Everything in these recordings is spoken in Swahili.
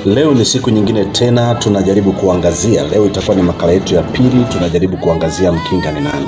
Leo ni siku nyingine tena tunajaribu kuangazia. Leo itakuwa ni makala yetu ya pili, tunajaribu kuangazia Mkinga ni nani.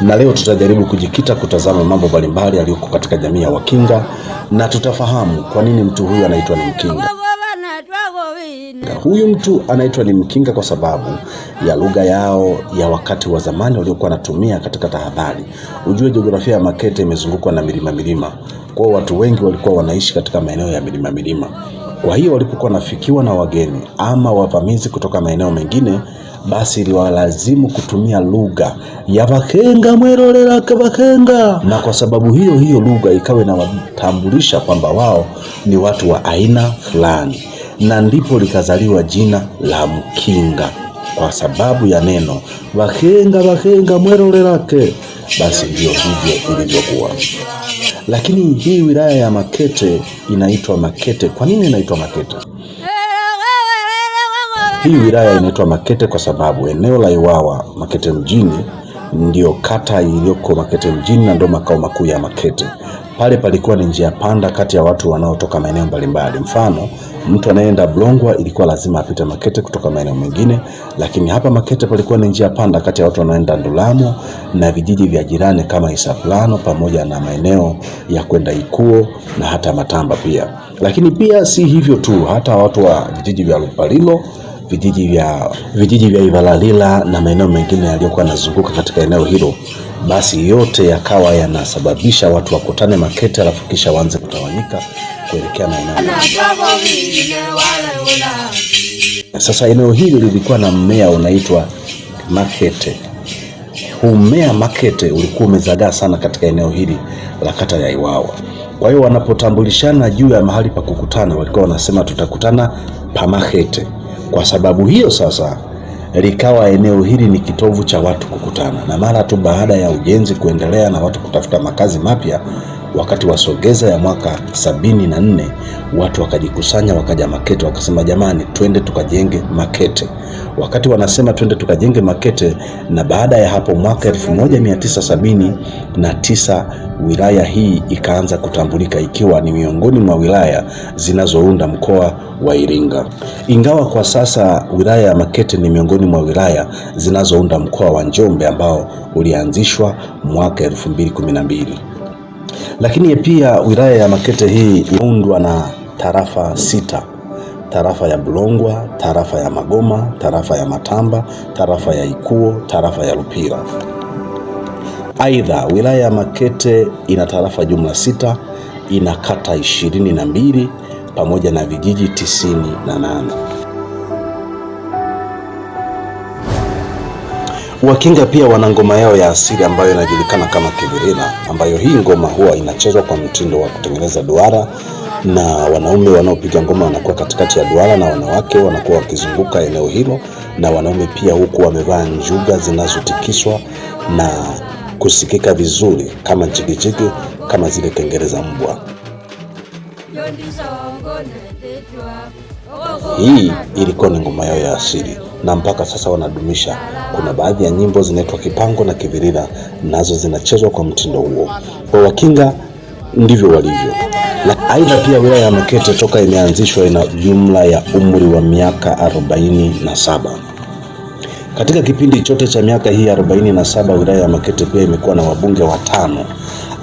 Na leo tutajaribu kujikita kutazama mambo mbalimbali yaliyoko katika jamii ya Wakinga na tutafahamu kwa nini mtu huyu anaitwa ni Mkinga. Huyu mtu anaitwa ni Mkinga kwa sababu ya lugha yao ya wakati wa zamani waliokuwa wanatumia katika tahadhari. Ujue jiografia ya Makete imezungukwa na milima. Kwa watu wengi walikuwa wanaishi katika maeneo ya milima. Kwa hiyo walipokuwa nafikiwa na wageni ama wavamizi kutoka maeneo mengine, basi iliwalazimu kutumia lugha ya Bakenga mwerolera Bakenga, na kwa sababu hiyo lugha ikawa inawatambulisha kwamba wao ni watu wa aina fulani, na ndipo likazaliwa jina la Mkinga kwa sababu ya neno Bakenga mwerolera. Basi ndio hivyo ilivyokuwa. Lakini hii wilaya ya Makete inaitwa Makete. Kwa nini inaitwa Makete? Hii wilaya inaitwa Makete kwa sababu eneo la Iwawa Makete mjini ndio kata iliyoko Makete mjini na ndio makao makuu ya Makete. Pale palikuwa ni njia panda kati ya watu wanaotoka maeneo mbalimbali. Mfano, mtu anayeenda Blongwa ilikuwa lazima apite Makete kutoka maeneo mengine, lakini hapa Makete palikuwa ni njia panda kati ya watu wanaoenda Ndulamo na vijiji vya jirani kama Isaplano pamoja na maeneo ya kwenda Ikuo na hata Matamba pia. Lakini pia si hivyo tu, hata watu wa vijiji vya Lupalilo, vijiji vya Ivalalila na maeneo mengine yaliyokuwa yanazunguka katika eneo hilo, basi yote yakawa yanasababisha watu wakutane Makete alafu kisha waanze kutawanyika kuelekea maeneo. Sasa eneo hili lilikuwa na mmea unaitwa Makete. Huu mmea Makete ulikuwa umezagaa sana katika eneo hili la kata ya Iwawa. Kwa hiyo wanapotambulishana juu ya mahali pa kukutana walikuwa wanasema tutakutana pa Makete. Kwa sababu hiyo sasa likawa eneo hili ni kitovu cha watu kukutana, na mara tu baada ya ujenzi kuendelea na watu kutafuta makazi mapya, wakati wa Sogeza ya mwaka 74 watu wakajikusanya wakaja Makete, wakasema jamani twende tukajenge Makete. Wakati wanasema twende tukajenge Makete, na baada ya hapo mwaka 1979 wilaya hii ikaanza kutambulika ikiwa ni miongoni mwa wilaya zinazounda mkoa wa Iringa. Ingawa kwa sasa wilaya ya Makete ni miongoni mwa wilaya zinazounda mkoa wa Njombe ambao ulianzishwa mwaka 2012. Lakini pia wilaya ya Makete hii inaundwa na tarafa 6. Tarafa ya Blongwa, tarafa ya Magoma, tarafa ya Matamba, tarafa ya Ikuo, tarafa ya Lupira. Aidha, wilaya ya Makete ina tarafa jumla 6, ina kata 22 pamoja na vijiji 98. Wakinga pia wana ngoma yao ya asili ambayo inajulikana kama Kivirila, ambayo hii ngoma huwa inachezwa kwa mtindo wa kutengeneza duara, na wanaume wanaopiga ngoma wanakuwa katikati ya duara na wanawake wanakuwa wakizunguka eneo hilo, na wanaume pia huku wamevaa njuga zinazotikiswa na kusikika vizuri kama jigijigi, kama zile kengele za mbwa. Hii ilikuwa ni ngoma yao ya asili na mpaka sasa wanadumisha. Kuna baadhi ya nyimbo zinaitwa Kipango na Kivirila, nazo zinachezwa kwa mtindo huo. Kwa Wakinga ndivyo walivyo. Na aidha pia wilaya ya Makete toka imeanzishwa ina jumla ya umri wa miaka 47. Katika kipindi chote cha miaka hii 47 wilaya ya Makete pia imekuwa na wabunge 5,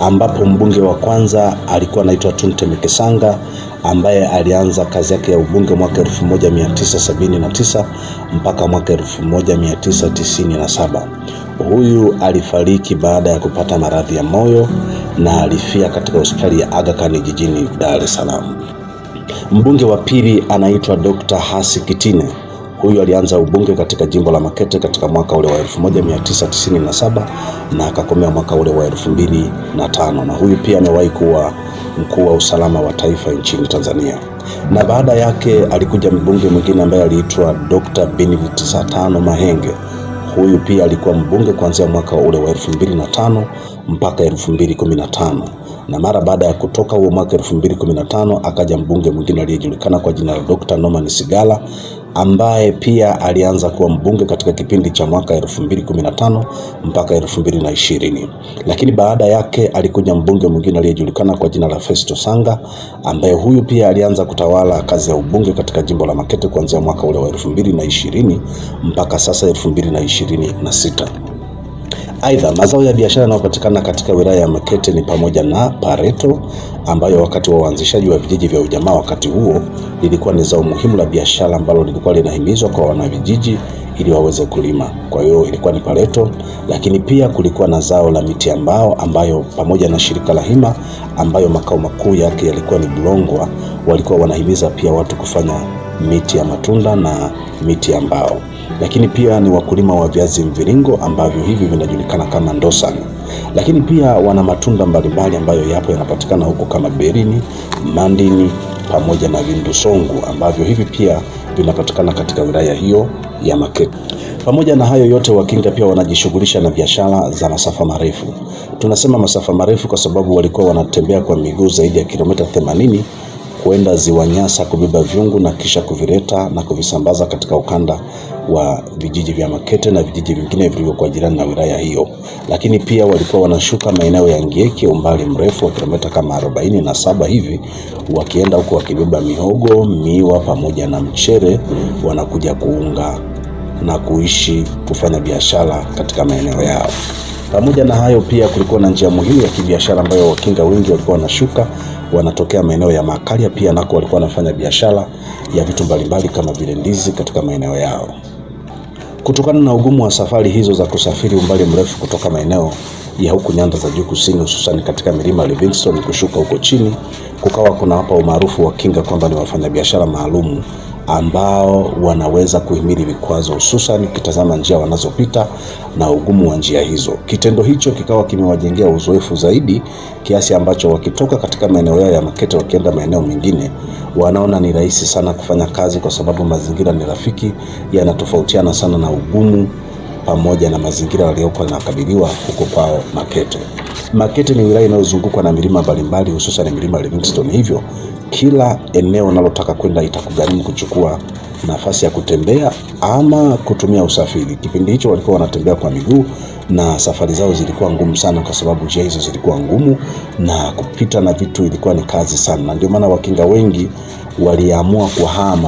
ambapo mbunge wa kwanza alikuwa anaitwa Tunte Mikesanga ambaye alianza kazi yake ya ubunge mwaka 1979 mpaka mwaka 1997. Huyu alifariki baada ya kupata maradhi ya moyo na alifia katika hospitali ya Aga Khan jijini Dar es Salaam. Mbunge wa pili anaitwa Dr. Hasi Kitine. Huyu alianza ubunge katika jimbo la Makete katika mwaka ule wa 1997 na akakomea mwaka ule wa 2005, na huyu pia amewahi kuwa mkuu wa usalama wa taifa nchini Tanzania. Na baada yake alikuja mbunge mwingine ambaye aliitwa Dr. Benedict Satano Mahenge. Huyu pia alikuwa mbunge kuanzia mwaka ule wa 2005 mpaka 2015. Na mara baada ya kutoka huo mwaka 2015 akaja mbunge mwingine aliyejulikana kwa jina la Dr. Norman Sigala ambaye pia alianza kuwa mbunge katika kipindi cha mwaka 2015 mpaka 2020. Lakini baada yake alikuja mbunge mwingine aliyejulikana kwa jina la Festo Sanga, ambaye huyu pia alianza kutawala kazi ya ubunge katika jimbo la Makete kuanzia mwaka ule wa 2020 mpaka sasa 2026. Aidha, mazao ya biashara yanayopatikana katika wilaya ya Makete ni pamoja na pareto, ambayo wakati wa uanzishaji wa vijiji vya ujamaa wakati huo lilikuwa ni zao muhimu la biashara ambalo lilikuwa linahimizwa kwa wanavijiji ili waweze kulima. Kwa hiyo ilikuwa ni pareto, lakini pia kulikuwa na zao la miti ya mbao ambayo pamoja na shirika la Hima ambayo makao makuu yake yalikuwa ni Bulongwa, walikuwa wanahimiza pia watu kufanya miti ya matunda na miti ya mbao. Lakini pia ni wakulima wa viazi mviringo ambavyo hivi vinajulikana kama ndosani. Lakini pia wana matunda mbalimbali ambayo yapo yanapatikana huko kama berini, mandini pamoja na vindusongu ambavyo hivi pia vinapatikana katika wilaya hiyo ya Makete. Pamoja na hayo yote, Wakinga pia wanajishughulisha na biashara za masafa marefu. Tunasema masafa marefu kwa sababu walikuwa wanatembea kwa miguu zaidi ya kilomita 80 kwenda Ziwa Nyasa kubeba vyungu na kisha kuvileta na kuvisambaza katika ukanda wa vijiji vya Makete na vijiji vingine vilivyokuwa jirani na wilaya hiyo. Lakini pia walikuwa wanashuka maeneo ya Ngieki umbali mrefu wa kilomita kama 47 hivi, wakienda huko wakibeba mihogo, miwa pamoja na mchere, wanakuja kuunga na kuishi kufanya biashara katika maeneo yao. Pamoja na hayo pia kulikuwa na njia muhimu ya kibiashara ambayo Wakinga wengi walikuwa wanashuka wanatokea maeneo ya Makalia, pia nako walikuwa wanafanya biashara ya vitu mbalimbali kama vile ndizi katika maeneo yao. Kutokana na ugumu wa safari hizo za kusafiri umbali mrefu kutoka maeneo ya huku nyanda za juu kusini, hususan katika milima Livingstone kushuka huko chini, kukawa kuna hapa umaarufu wa Wakinga kwamba ni wafanyabiashara maalumu ambao wanaweza kuhimili vikwazo, hususan kitazama njia wanazopita na ugumu wa njia hizo. Kitendo hicho kikawa kimewajengea uzoefu zaidi kiasi ambacho wakitoka katika maeneo yao ya Makete wakienda maeneo mengine, wanaona ni rahisi sana kufanya kazi kwa sababu mazingira ni rafiki, yanatofautiana sana na ugumu pamoja na mazingira waliokuwa yanakabiliwa huko kwao Makete. Makete ni wilaya inayozungukwa na milima mbalimbali, hususan milima Livingstone, hivyo kila eneo unalotaka kwenda itakugharimu kuchukua nafasi ya kutembea ama kutumia usafiri. Kipindi hicho walikuwa wanatembea kwa miguu na safari zao zilikuwa ngumu sana kwa sababu njia hizo zilikuwa ngumu na kupita na vitu ilikuwa ni kazi sana. Na ndio maana Wakinga wengi waliamua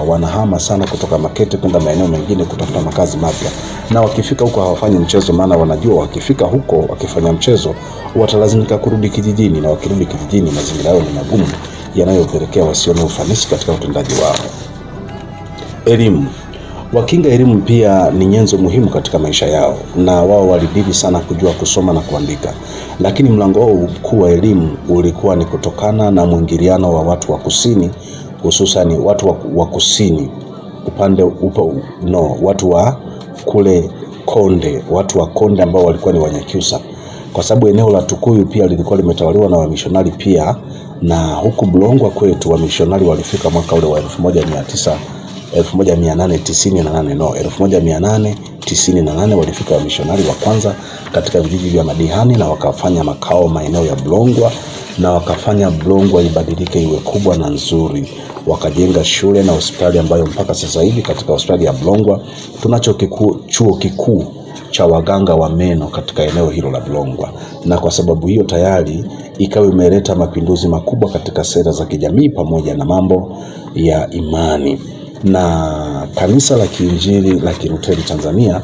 wanahama sana kutoka Makete kwenda maeneo mengine kutafuta makazi mapya. Na wakifika huko hawafanyi mchezo, maana wanajua wakifika huko wakifanya mchezo watalazimika kurudi kijijini, na wakirudi kijijini mazingira yao ni magumu yanayopelekea wasione ufanisi katika utendaji wao. Elimu. Wakinga elimu pia ni nyenzo muhimu katika maisha yao, na wao walidili sana kujua kusoma na kuandika. Lakini mlango wao mkuu wa elimu ulikuwa ni kutokana na mwingiliano wa watu wa kusini, hususan watu wa kusini watu wa kule Konde, watu wa Konde ambao walikuwa ni Wanyakyusa, kwa sababu eneo la Tukuyu pia lilikuwa limetawaliwa na wamishonari pia. Na huku Bulongwa kwetu wamishonari walifika mwaka ule wa 1898 walifika wamishonari wa kwanza katika vijiji vya Madihani, na wakafanya makao maeneo ya Bulongwa, na wakafanya Bulongwa ibadilike iwe kubwa na nzuri. Wakajenga shule na hospitali ambayo mpaka sasa hivi katika hospitali ya Bulongwa tunacho chuo kikuu cha waganga wa meno katika eneo hilo la Bulongwa. Na kwa sababu hiyo tayari ikawa imeleta mapinduzi makubwa katika sera za kijamii pamoja na mambo ya imani. Na kanisa la Kiinjili la Kilutheri Tanzania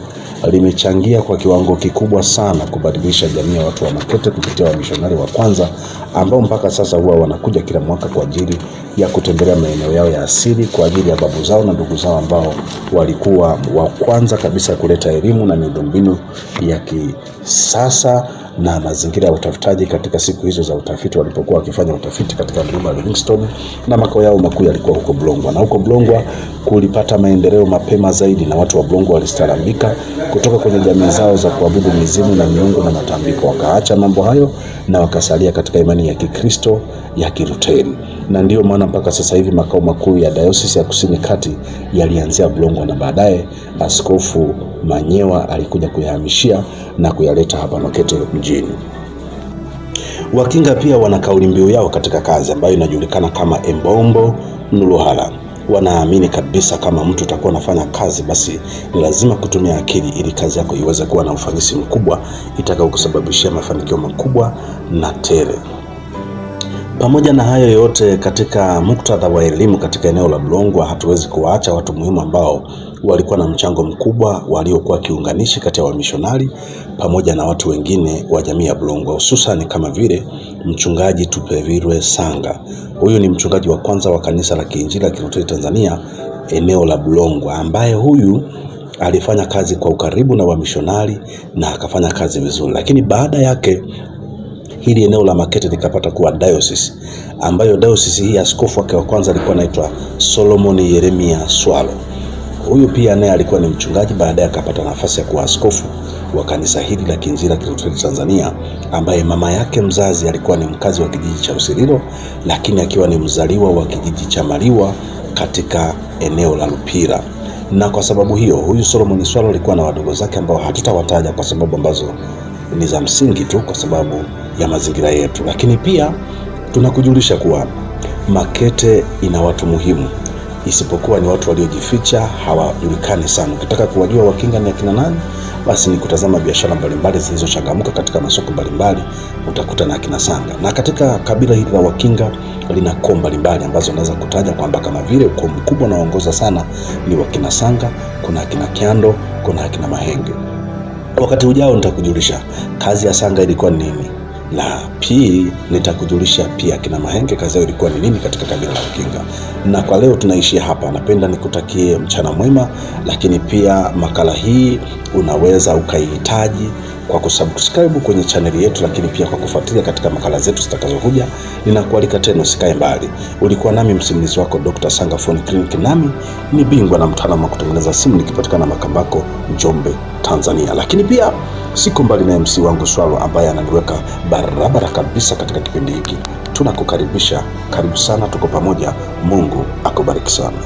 limechangia kwa kiwango kikubwa sana kubadilisha jamii ya watu wa Makete kupitia wamishonari wa kwanza ambao mpaka sasa huwa wanakuja kila mwaka kwa ajili ya kutembelea maeneo yao ya asili kwa ajili ya babu zao na ndugu zao ambao walikuwa wa kwanza kabisa kuleta elimu na miundombinu ya kisasa na mazingira ya utafutaji katika siku hizo za utafiti, walipokuwa wakifanya utafiti katika mlima Livingstone, na makao yao makuu yalikuwa huko Bulongwa. Na huko Bulongwa kulipata maendeleo mapema zaidi, na watu wa Bulongwa walistarambika kutoka kwenye jamii zao za kuabudu mizimu na miungu na matambiko, wakaacha mambo hayo na wakasalia katika imani ya Kikristo ya Kilutheri. Na ndio maana mpaka sasa hivi makao makuu ya Dayosisi ya Kusini Kati yalianzia Bulongwa, na baadaye Askofu Manyewa alikuja kuyahamishia na kuyaleta hapa Makete mjini. Wakinga pia wana kauli mbiu yao katika kazi ambayo inajulikana kama Embombo Nuluhala. wanaamini kabisa kama mtu utakuwa unafanya kazi, basi ni lazima kutumia akili ili kazi yako iweze kuwa na ufanisi mkubwa itakao kusababishia mafanikio makubwa na tele. Pamoja na hayo yote, katika muktadha wa elimu katika eneo la Bulongwa, hatuwezi kuwaacha watu muhimu ambao walikuwa na mchango mkubwa, waliokuwa kiunganishi kati ya wamishonari pamoja na watu wengine wa jamii ya Bulongwa, hususan kama vile mchungaji Tupevirwe Sanga. Huyu ni mchungaji wa kwanza wa kanisa la Kiinjili la Kilutheri Tanzania eneo la Bulongwa, ambaye huyu alifanya kazi kwa ukaribu na wamishonari na akafanya kazi vizuri. Lakini baada yake hili eneo la Makete likapata kuwa diocese, ambayo diocese hii askofu wake wa kwanza alikuwa anaitwa Solomon Yeremia Swalo. Huyu pia naye alikuwa ni mchungaji, baadaye akapata nafasi ya kuwa askofu wa kanisa hili la Kiinjili la Kilutheri Tanzania, ambaye mama yake mzazi alikuwa ni mkazi wa kijiji cha Usiriro, lakini akiwa ni mzaliwa wa kijiji cha Maliwa katika eneo la Lupira. Na kwa sababu hiyo, huyu Solomon Swalo alikuwa na wadogo zake ambao hatutawataja kwa sababu ambazo ni za msingi tu kwa sababu ya mazingira yetu. Lakini pia tunakujulisha kuwa Makete ina watu muhimu, isipokuwa ni watu waliojificha, hawajulikani sana. Ukitaka kuwajua Wakinga ni akina nani, basi ni kutazama biashara mbalimbali zilizochangamka katika masoko mbalimbali, utakuta na akina Sanga. Na katika kabila hili la Wakinga lina koo mbalimbali ambazo naweza kutaja kwamba kama vile ukoo mkubwa unaoongoza sana ni wakina Sanga, kuna akina Kyando, kuna akina Mahenge. Wakati ujao nitakujulisha kazi ya Sanga ilikuwa ni nini, na pia nitakujulisha pia kina Mahenge kazi yao ilikuwa ni nini katika kabila la Wakinga. Na kwa leo tunaishia hapa. Napenda nikutakie mchana mwema, lakini pia makala hii unaweza ukaihitaji kwa kusubscribe kwenye chaneli yetu, lakini pia kwa kufuatilia katika makala zetu zitakazokuja. Ninakualika tena, usikae mbali. Ulikuwa nami msimulizi wako Dr. Sanga Phone Clinic, nami ni bingwa na mtaalamu wa kutengeneza simu, nikipatikana Makambako, Njombe, Tanzania. Lakini pia siko mbali na MC wangu Swalo ambaye ananiweka barabara kabisa katika kipindi hiki. Tunakukaribisha, karibu sana, tuko pamoja. Mungu akubariki sana.